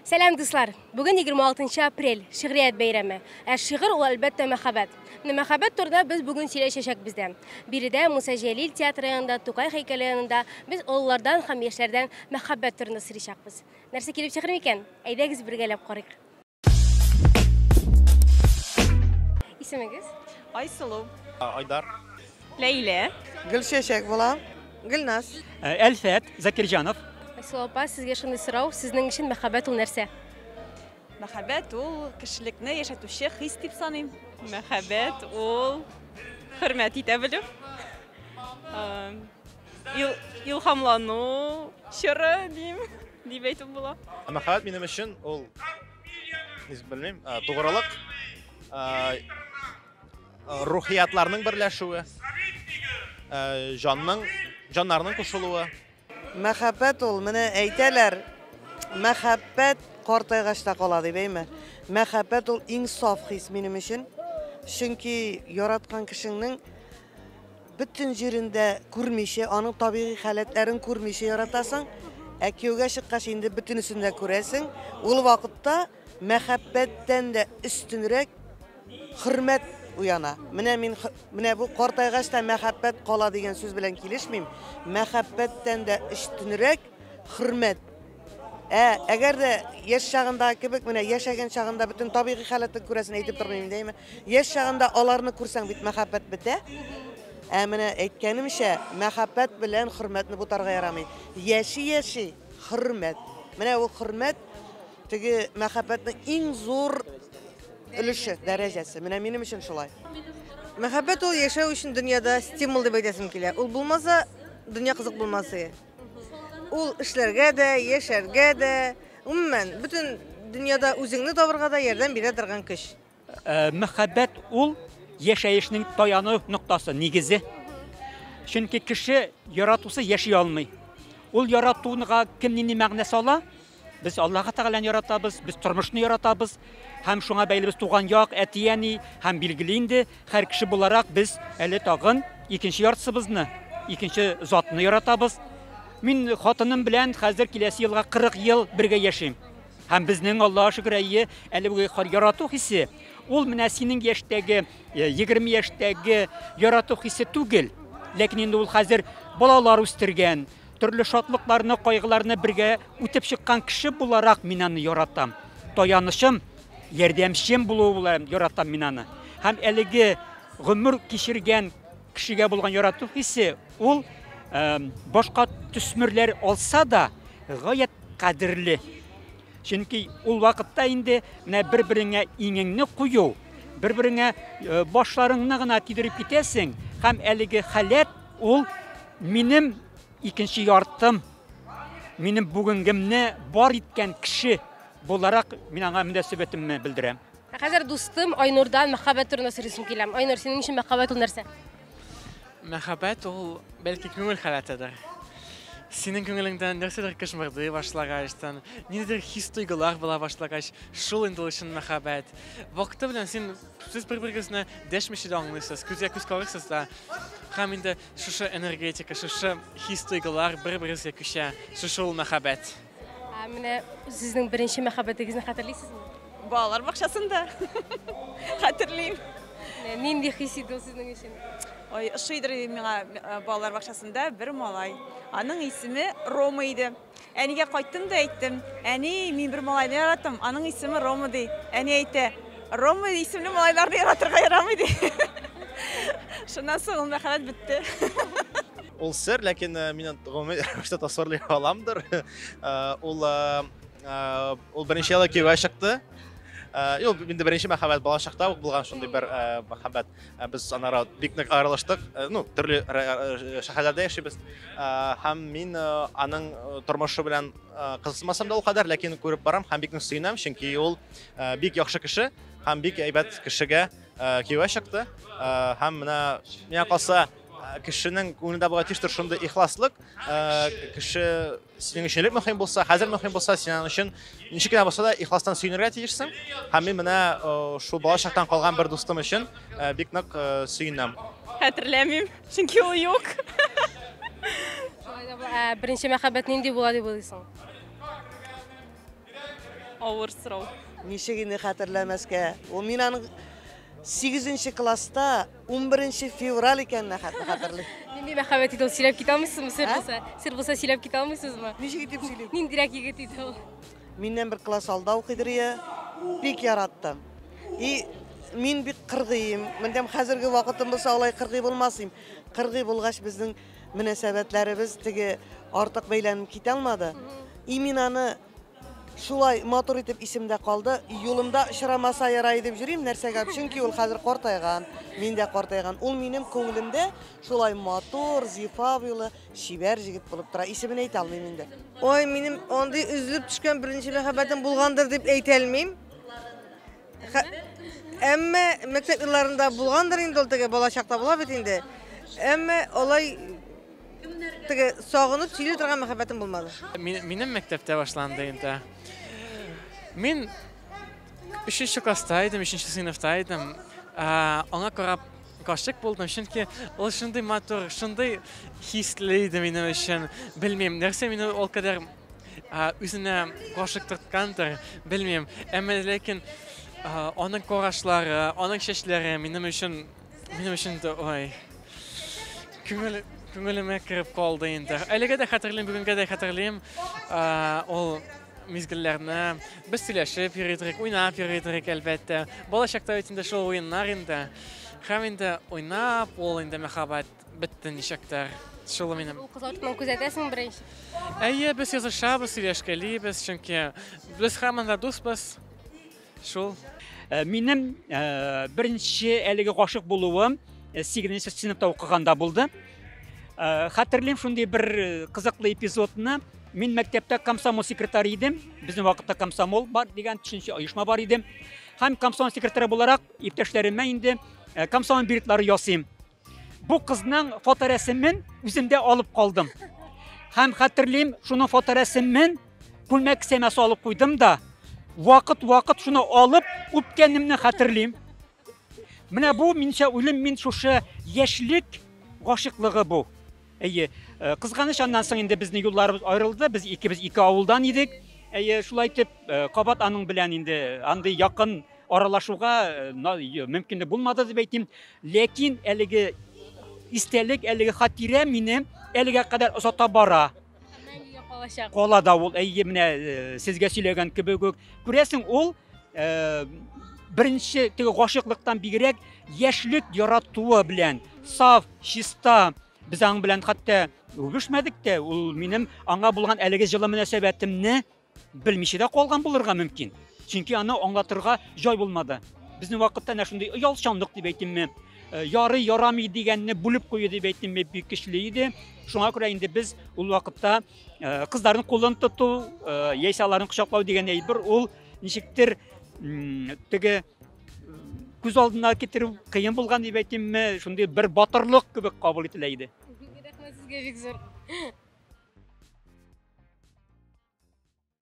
Selam dostlar. Bugün 26 aprel, şiiriyet beyremi. Şiir o elbette mehabet. Mehabet turda biz bugün söyleşecek bizden. Biri de Musa Celil tiyatroyunda, Tukay heykellerinde biz oğullardan, hem yaşlardan mehabet turunda sürüşecekmiz. Nerse kelip çıkır mıken? Aydagiz birgelep koruyuk. İsminiz? Aysalım. Aydar. Leyla. Gülşeşek bulan. Gülnaz. Elfet Zakirjanov. Soğupa sizge şunu sırav, sizin için mehabet ol nerse? Mehabet ol kişilikni yaşatuşu his tip sanayım. Mehabet ol hürmeti tebilif. İlhamlanu şırı diyeyim. Diyeyim bula. Mehabet benim için ol bilmem doğruluk, ruhiyatlarının birleşuğu, canlarının koşuluğu. Mehabbet ol, mene eyteler. Mehabbet kortaygaçta koladı beyme. Mehabbet ol insaf his benim için. Çünkü yaratkan kişinin bütün jirinde kurmişi, onun tabii haletlerin kurmişi yaratasın. Ekiyuga şıkka şimdi bütün üstünde kuresin. O vakitte mehabbetten de üstünürek hürmet uyana. Mene bu kortaygaçta mehabbet kola degen söz bilen kilişmeyim. Mehabbetten de üstünürek hürmet. Eğer de yaş çağında kibik mene yaşayan çağında bütün tabii halatı kuresin eytip durmayayım değil mi? Yaş çağında olarını kursan bit mehabbet bite. Mene etkenim şey mehabbet bilen hürmetini bu targa yaramay. Yaşı hürmet. Mene bu hürmet tegi mehabbetin en zor ülüşü, derecesi. Benim için şolay. Mehabbet ol yaşaw için dünyada stimul deb aytasım keler. Ol bulmasa dünya kızık bulması. Ol işlerge de, yaşarge de, umuman bütün dünyada özüngni tabırga da yerden bire durgan kiş. Mehabet ol yaşayışının dayanı noktası, negizi. Çünkü kişi yaratısı yaşay almay. Ol yarattuğuna kimliğini mağnası ala? Biz Allah'a Teala'nı yaratabız, biz turmuşunu yaratabız. Hem şuna beyli biz tuğan yağ, etiyeni, hem bilgiliyindi. Her kişi bularak biz eli tağın ikinci yaratısımızını, ikinci zatını yaratabız. Min hatınım bilen hazır kilesi yılga 40 yıl birge yaşayım. Hem bizning Allah'a şükür iyi, eli bu yaratı hissi. Ol minasinin yaştagi, 20 yaştagi yaratı hissi tugil. Lakin indi ol hazır balalar üstürgen, türlü şatlıklarını, kaygılarını birge ütüp çıkan kişi bularak minanı yaratam. Dayanışım, yardımcım bulup yaratam minanı. Hem eligi ömür geçirgen kişiye bulgan yaratı hissi, ol başka tüsmürler olsa da gayet kadirli. Çünkü ol vakitte indi birbirine iğneni koyu, birbirine başlarını gına tidirip gitesin. Hem eligi halet ol benim ikinci yardım, benim bugüngimne var etken kişi bularak minana münasebetimi bildirem. Hazır dostum Aynur'dan mehabet turuna sürüşüm kelem. Aynur senin için mehabet ol nerse? Mehabet ol belki köngül halatıdır. Senin köngülünden nersedir kışmırdı başlagaçtan, nedir his duygular bula başlagaç, şul indilişin mehabet. Vakti bilen siz birbirine deşmişi de anlıyorsunuz, küzeye küz kalırsınız da. Hem indi şu energetika, şu his duygular birbirine küşe, şul mehabet. Mene sizin birinci mehabetinizni hatırlıyorsunuz mu? Bağlar bakşasında. Hatırlayayım. Nindi his ediyor sizin için? Ay şeydir bağlar bakşasında bir malay. Anın ismi Roma idi. Eniga qaytdım da aytdım. Ani men bir malayni yarattım. Anın ismi Roma di. Ani aytdı. Roma isimli malaylarni yaratırga yaramaydı. Şundan soň mehalet bitti. Ol sır, lakin meni g'umumiy ravishda tasvirlay olamdir. Ol birinchi yil kuyga chiqdi. Yo'q, endi birinchi mehabet bola chaqda bo'lgan shunday bir mehabet. Biz anara piknik ayrılıştık. Turli shaharlarda yashaymiz. Ham men aning turmushi bilan qiziqmasam da o kadar, lakin ko'rib boram, ham bekni suyunam, chunki ol bek yaxshi kishi, ham bek aybat kishiga kuyga chiqdi. Ham menga qolsa kişinin ko'nglida bo'lgan teshtir shunday ixloslik, kishi sening uchun muhim bo'lsa, hozir muhim bo'lsa, sening uchun nechigina bo'lsa da ixlosdan suyunirga tegishsin. Ham men mana shu bolashaqdan qolgan bir do'stim uchun bekni suyunam. Hatırlamayayım çünkü o yok. Birinchi mehabet nindi bo'ladi deb o'ylaysan? Авыр сорау. Ничек инде хәтерләмәскә. Ул мин аның 8 класста 11 февраль икәнне хәтерлим. Нинди мәхәббәт иде ул, сөйләп китә алмыйсызмы? Сер булса сөйләп китә алмыйсызмы? Ничек итеп сөйлим? Ниндирәк егет иде ул? Миннән бер класс алда укыйдыр я. Бик яраттым. И мин бик кыргыйм. Миндәм хәзерге вакытым булса алай кыргый булмасым. Кыргый булгач безнең мөнәсәбәтләребез теге артык бәйләнеп китә алмады. И мин аны шулай матур итеп исемдә калды. Юлымда очрамаса ярай дип йөрим, нәрсәгә? Чөнки ул хәзер картайган, мин дә картайган. Ул минем күңелемдә шулай матур, зифа буйлы, шибәр җигет булып тора. Исемен әйтә алмыйм инде. Ой, минем андый üzülüp төшкән беренче мәхәббәтем булгандыр дип әйтә алмыйм. Әмма мәктәп елларында булгандыр инде ул теге балачакта була бит инде. Әмма алай теге сагынып сөйли торган мәхәббәтем булмады. Минем мәктәптә башланды инде. Мин 3-нче класста идем, 3-нче сыйныфта идем. Аңа карап гашык булдым, чөнки ул шундый матур, шундый хисле иде минем өчен. Белмим, нәрсә мине ул кадәр үзенә гашык тоткандыр, белмим. Әмма ләкин аның карашлары, аның чәчләре минем өчен ой. Күңелемә кирип калды инде. Әлегә дә хәтерлим, бүгенгә дә хәтерлим. Ул мизгелләрне без сөйләшеп йөридек, уйнап йөридек әлбәттә. Балачакта инде шул уеннар инде. Һәм инде уйнап, ул инде мәхәббәт бетте ничектер. Шул минем. Ул кызартман күзәтәсең беренче. Әйе, без язышабыз, сөйләшкәлибез, чөнки без һәммән дә дустбыз. Шул. Минем беренче әлеге гашык булуым 8-нче сыйныфта укыганда булды. Хәтерлим шундый бер кызыклы эпизодны. Мин мәктәптә комсомол секретаре идем. Безнең вакытта комсомол бар дигән төшенчә оешма бар иде. Һәм комсомол секретаре буларак иптәшләремә инде комсомол билетлары ясыйм. Бу кызның фоторәсемен үземдә алып калдым. Һәм хәтерлим, шуның фоторәсемен күлмәк кесәмә салып куйдым да, вакыт шуны алып үпкәнемне хәтерлим. Менә бу минчә уйлым, мин шушы яшьлек гашыклыгы бу. Әйе, кызганыч аннан соң инде безнең юлларыбыз аерылды. Без ике авылдан идек. Әйе, шулай итеп, кабат аның белән инде андый якын аралашуга мөмкинлек булмады дип әйтим. Ләкин әлеге истәлек, әлеге хатирә мине әлегә кадәр озата бара. Кала да ул, әйе, менә сезгә сөйләгән кебек. Күрәсең, ул беренче теге гашыклыктан бигрәк яшьлек яратуы белән, саф, чиста. Biz аң белән хәтта үбешмәдек тә, ул минем аңа булган әлеге җылы мөнәсәбәтемне белмичә дә калган булырга мөмкин. Чөнки аны аңлатырга җай булмады. Безнең вакытта нә шундый ялчанлык дип әйтимме, ярый ярамый дигәнне бүлеп кую дип әйтимме, бик көчле иде. Шуңа күрә инде без ул вакытта кызларның кулын тоту, яисә аларны кочаклау дигән әйбер ул ничектер теге күз алдына китерү кыен булган дип әйтимме, шундый бер батырлык кебек кабул ителә иде. Рәхмәт сезгә, бик зур.